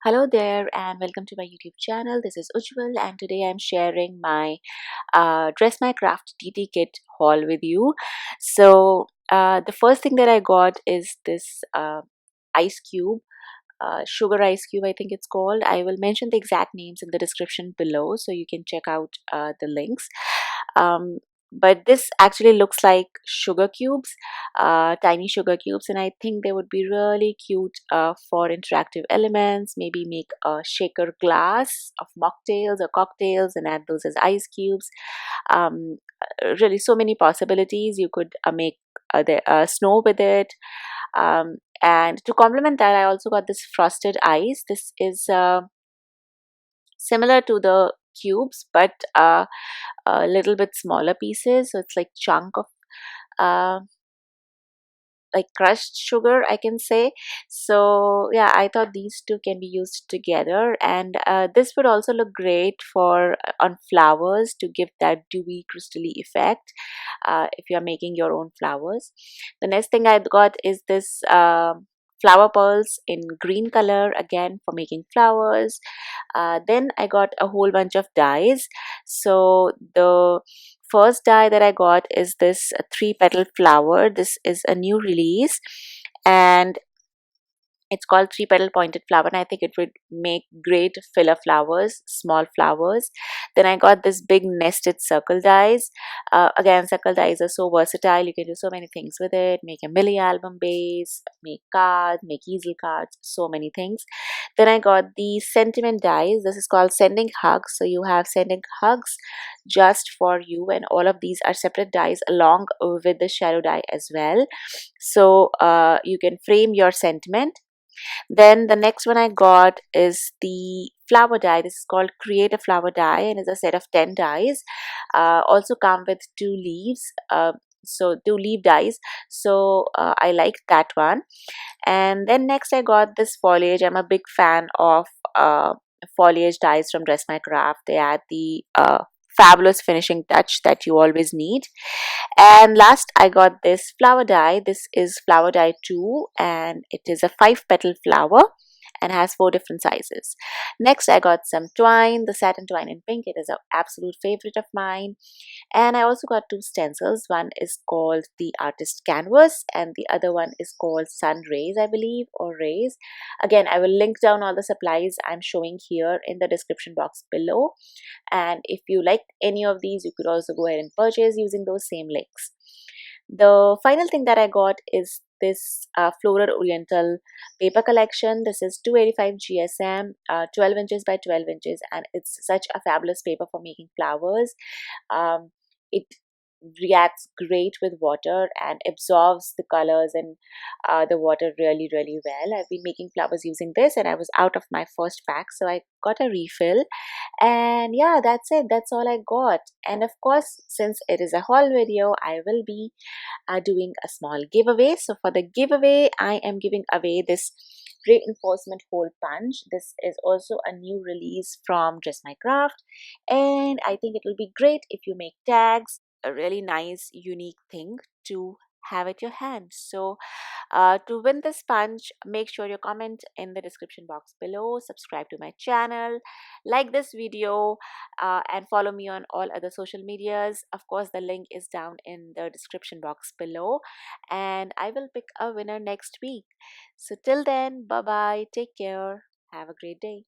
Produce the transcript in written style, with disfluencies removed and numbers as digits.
Hello there and welcome to my YouTube channel. This is Ujjwal and today I'm sharing my Dress My Craft DT kit haul with you. The first thing that I got is this ice cube, sugar ice cube I think it's called. I will mention the exact names in the description below so you can check out the links. Um, but this actually looks like sugar cubes, tiny sugar cubes, and I think they would be really cute for interactive elements. Maybe make a shaker glass of mocktails or cocktails and add those as ice cubes. Um, really, so many possibilities. You could make snow with it. And to complement that, I also got this frosted ice. This is similar to the cubes, but a little bit smaller pieces. So it's like chunk of uh, like crushed sugar, I can say. So yeah, I thought these two can be used together, and this would also look great for on flowers to give that dewy crystally effect if you're making your own flowers. The next thing I got is this flower pearls in green color, again for making flowers. Then I got a whole bunch of dyes. So the first dye that I got is this three petal flower. This is a new release and it's called three petal pointed flower, and I think it would make great filler flowers, small flowers. Then I got this big nested circle dies. Again, circle dies are so versatile. You can do so many things with it. Make a milli album base, make cards, make easel cards, so many things. Then I got the sentiment dies. This is called sending hugs. So you have sending hugs just for you, and all of these are separate dies along with the shadow die as well. So you can frame your sentiment. Then the next one I got is the flower die. This is called Create a Flower Die and is a set of 10 dies. Also come with two leaves. So two leaf dies. So I like that one. And then next I got this foliage. I'm a big fan of foliage dies from Dress My Craft. They add the fabulous finishing touch that you always need. And last I got this flower die. This is flower die 2 and it is a 5 petal flower and has 4 different sizes. Next I got some twine, the satin twine in pink. It is an absolute favorite of mine. And I also got two stencils. One is called the artist canvas and the other one is called sun rays, I believe, or rays. Again, I will link down all the supplies I'm showing here in the description box below, and if you like any of these you could also go ahead and purchase using those same links. The final thing that I got is this floral oriental paper collection. This is 285 GSM, 12 inches by 12 inches, and it's such a fabulous paper for making flowers. It reacts great with water and absorbs the colors and the water really well. I've been making flowers using this and I was out of my first pack, so I got a refill. And yeah, that's it. That's all I got. And of course, since it is a haul video, I will be doing a small giveaway. So for the giveaway, I am giving away this reinforcement hole punch. This is also a new release from Dress My Craft, and I think it will be great if you make tags. A really nice unique thing to have at your hand. So to win this punch, make sure you comment in the description box below, subscribe to my channel, like this video, and follow me on all other social medias. Of course, the link is down in the description box below, and I will pick a winner next week. So till then, bye bye, take care, have a great day.